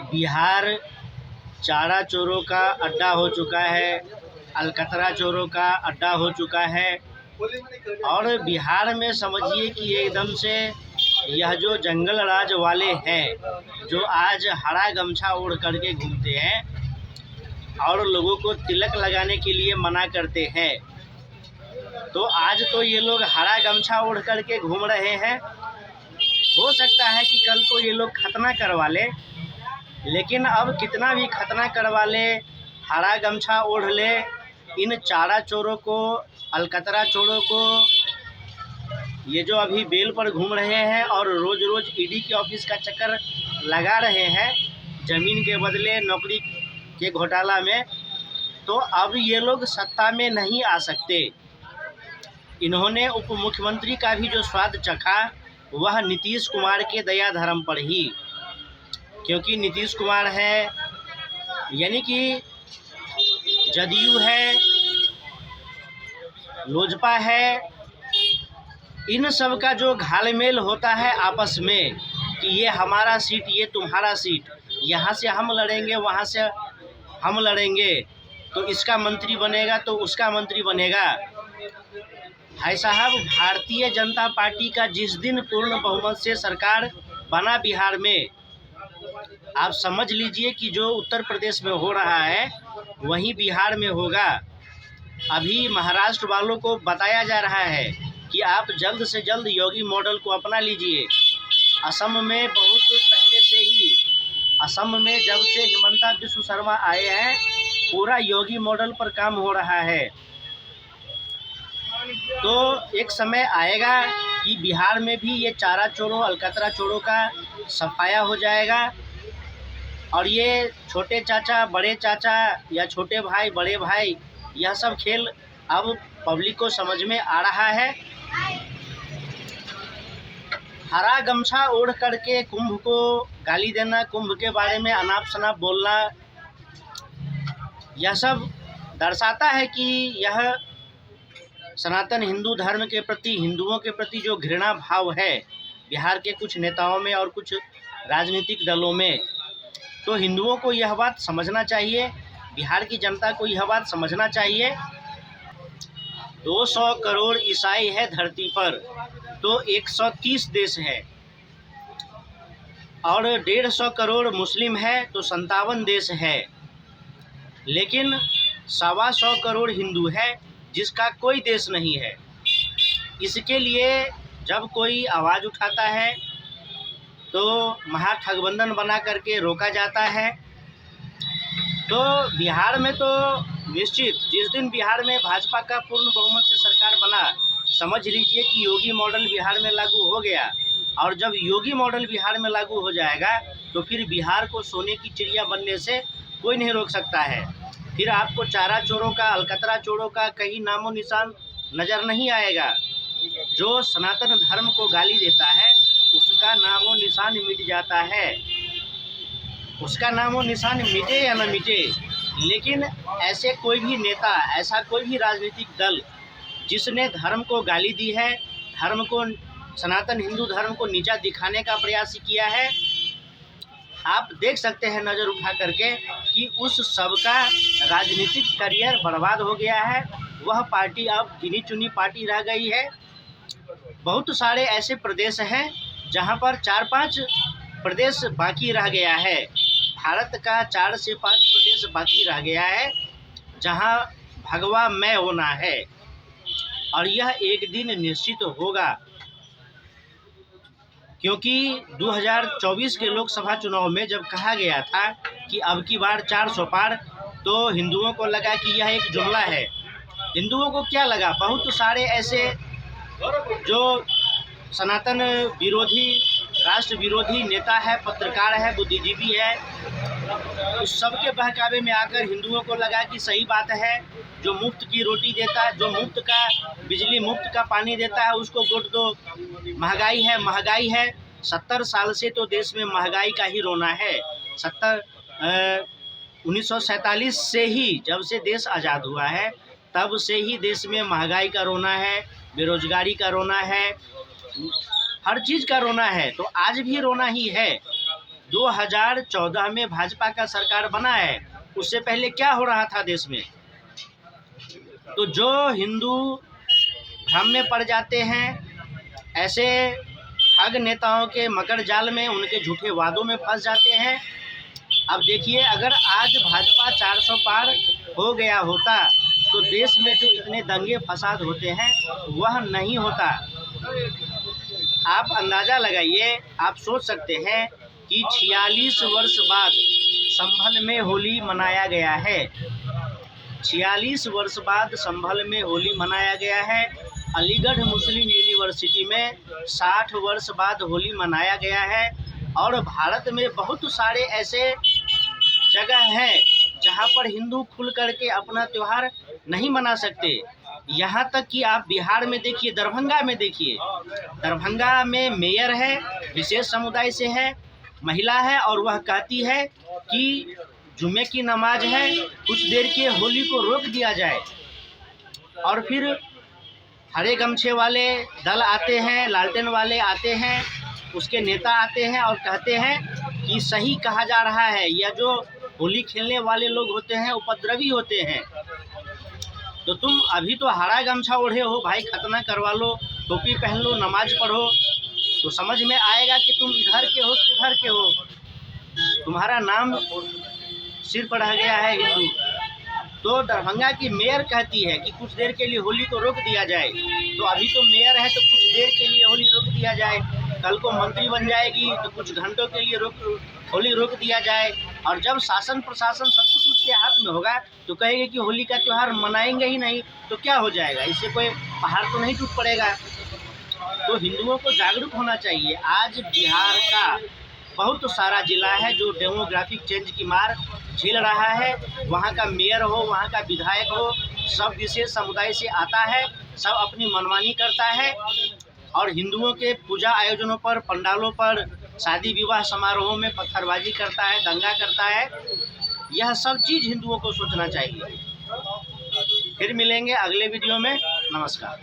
बिहार चारा चोरों का अड्डा हो चुका है, अलकतरा चोरों का अड्डा हो चुका है। और बिहार में समझिए कि एकदम से यह जो जंगल राज वाले हैं, जो आज हरा गमछा ओढ़ करके घूमते हैं और लोगों को तिलक लगाने के लिए मना करते हैं, तो आज तो ये लोग हरा गमछा ओढ़ करके घूम रहे हैं। हो सकता है कि कल को ये लोग खतना करवा ले, लेकिन अब कितना भी खतना करवा ले, हरा गमछा ओढ़ ले, इन चारा चोरों को, अलकतरा चोरों को, ये जो अभी बेल पर घूम रहे हैं और रोज़ रोज़ ईडी के ऑफिस का चक्कर लगा रहे हैं ज़मीन के बदले नौकरी के घोटाला में, तो अब ये लोग सत्ता में नहीं आ सकते। इन्होंने उप मुख्यमंत्री का भी जो स्वाद चखा वह नीतीश कुमार के दया धर्म पर ही, क्योंकि नीतीश कुमार है, यानी कि जदयू है, लोजपा है, इन सब का जो घालमेल होता है आपस में कि ये हमारा सीट, ये तुम्हारा सीट, यहाँ से हम लड़ेंगे, वहाँ से हम लड़ेंगे, तो इसका मंत्री बनेगा तो उसका मंत्री बनेगा। भाई साहब, भारतीय जनता पार्टी का जिस दिन पूर्ण बहुमत से सरकार बना बिहार में, आप समझ लीजिए कि जो उत्तर प्रदेश में हो रहा है वहीं बिहार में होगा। अभी महाराष्ट्र वालों को बताया जा रहा है कि आप जल्द से जल्द योगी मॉडल को अपना लीजिए। असम में बहुत पहले से ही, असम में जब से हिमंता बिस्वा शर्मा आए हैं, पूरा योगी मॉडल पर काम हो रहा है। तो एक समय आएगा कि बिहार में भी ये चारा चोरों, अलकतरा चोरों का सफाया हो जाएगा और ये छोटे चाचा, बड़े चाचा या छोटे भाई, बड़े भाई, यह सब खेल अब पब्लिक को समझ में आ रहा है। हरा गमछा ओढ़ करके कुंभ को गाली देना, कुंभ के बारे में अनाप शनाप बोलना, यह सब दर्शाता है कि यह सनातन हिंदू धर्म के प्रति, हिंदुओं के प्रति जो घृणा भाव है बिहार के कुछ नेताओं में और कुछ राजनीतिक दलों में। तो हिंदुओं को यह बात समझना चाहिए, बिहार की जनता को यह बात समझना चाहिए। 200 करोड़ ईसाई है धरती पर, तो 130 देश है, और 150 करोड़ मुस्लिम है, तो 57 देश है। लेकिन 125 करोड़ हिंदू है, जिसका कोई देश नहीं है। इसके लिए जब कोई आवाज़ उठाता है तो महागठबंधन बना करके रोका जाता है। तो बिहार में तो निश्चित जिस दिन बिहार में भाजपा का पूर्ण बहुमत से सरकार बना, समझ लीजिए कि योगी मॉडल बिहार में लागू हो गया। और जब योगी मॉडल बिहार में लागू हो जाएगा तो फिर बिहार को सोने की चिड़िया बनने से कोई नहीं रोक सकता है। फिर आपको चारा चोरों का, अलकतरा चोरों का कहीं नामो निशान नज़र नहीं आएगा। जो सनातन धर्म को गाली देता है उसका नामो निशान मिट जाता है, उसका नामो निशान मिटे या न मिटे। लेकिन ऐसे कोई भी नेता, ऐसा कोई भी राजनीतिक दल जिसने धर्म को गाली दी है, धर्म को, सनातन हिंदू धर्म को नीचा दिखाने का प्रयास किया है, आप देख सकते हैं नज़र उठा करके कि उस सब का राजनीतिक करियर बर्बाद हो गया है। वह पार्टी अब गिनी चुनी पार्टी रह गई है। बहुत सारे ऐसे प्रदेश हैं जहां पर 4-5 प्रदेश बाकी रह गया है। भारत का 4 से 5 प्रदेश बाकी रह गया है जहां भगवा मय होना है, और यह एक दिन निश्चित होगा। क्योंकि 2024 के लोकसभा चुनाव में जब कहा गया था कि अब की बार 400 पार, तो हिंदुओं को लगा कि यह एक जुमला है। हिंदुओं को क्या लगा, बहुत सारे ऐसे जो सनातन विरोधी, राष्ट्र विरोधी नेता है, पत्रकार है, बुद्धिजीवी है, उस सब के बहकावे में आकर हिंदुओं को लगा कि सही बात है, जो मुफ्त की रोटी देता है, जो मुफ्त का बिजली, मुफ्त का पानी देता है, उसको वोट दो। महंगाई है, महंगाई है, 70 साल से तो देश में महंगाई का ही रोना है। 1947 से ही, जब से देश आज़ाद हुआ है, तब से ही देश में महंगाई का रोना है, बेरोजगारी का रोना है, हर चीज़ का रोना है। तो आज भी रोना ही है। 2014 में भाजपा का सरकार बना है, उससे पहले क्या हो रहा था देश में। तो जो हिंदू भ्रम में पड़ जाते हैं, ऐसे ठग नेताओं के मकर जाल में, उनके झूठे वादों में फंस जाते हैं। अब देखिए, अगर आज भाजपा 400 पार हो गया होता तो देश में जो इतने दंगे फसाद होते हैं वह नहीं होता। आप अंदाज़ा लगाइए, आप सोच सकते हैं कि 46 वर्ष बाद संभल में होली मनाया गया है। 46 वर्ष बाद संभल में होली मनाया गया है। अलीगढ़ मुस्लिम यूनिवर्सिटी में 60 वर्ष बाद होली मनाया गया है। और भारत में बहुत सारे ऐसे जगह हैं जहां पर हिंदू खुल करके अपना त्यौहार नहीं मना सकते। यहाँ तक कि आप बिहार में देखिए, दरभंगा में देखिए, दरभंगा में मेयर है, विशेष समुदाय से है, महिला है, और वह कहती है कि जुम्मे की नमाज है, कुछ देर के होली को रोक दिया जाए। और फिर हरे गमछे वाले दल आते हैं, लालटेन वाले आते हैं, उसके नेता आते हैं और कहते हैं कि सही कहा जा रहा है, यह जो होली खेलने वाले लोग होते हैं उपद्रवी होते हैं। तो तुम अभी तो हरा गमछा ओढ़े हो भाई, खतना करवा लो, टोपी पहन लो, नमाज पढ़ो, तो समझ में आएगा कि तुम इधर के हो कि उधर के हो। तुम्हारा नाम सिर पर रह गया है हिंदू। तो दरभंगा की मेयर कहती है कि कुछ देर के लिए होली को रोक दिया जाए। तो अभी तो मेयर है तो कुछ देर के लिए होली रोक दिया जाए, कल को मंत्री बन जाएगी तो कुछ घंटों के लिए होली रोक दिया जाए। और जब शासन प्रशासन सब कुछ उसके हाथ में होगा तो कहेंगे कि होली का त्यौहार मनाएंगे ही नहीं, तो क्या हो जाएगा, इससे कोई पहाड़ तो नहीं टूट पड़ेगा। तो हिंदुओं को जागरूक होना चाहिए। आज बिहार का बहुत सारा जिला है जो डेमोग्राफिक चेंज की मार झेल रहा है। वहाँ का मेयर हो, वहाँ का विधायक हो, सब विशेष समुदाय से आता है, सब अपनी मनमानी करता है और हिंदुओं के पूजा आयोजनों पर, पंडालों पर, शादी विवाह समारोहों में पत्थरबाजी करता है, दंगा करता है। यह सब चीज़ हिंदुओं को सोचना चाहिए। फिर मिलेंगे अगले वीडियो में। नमस्कार।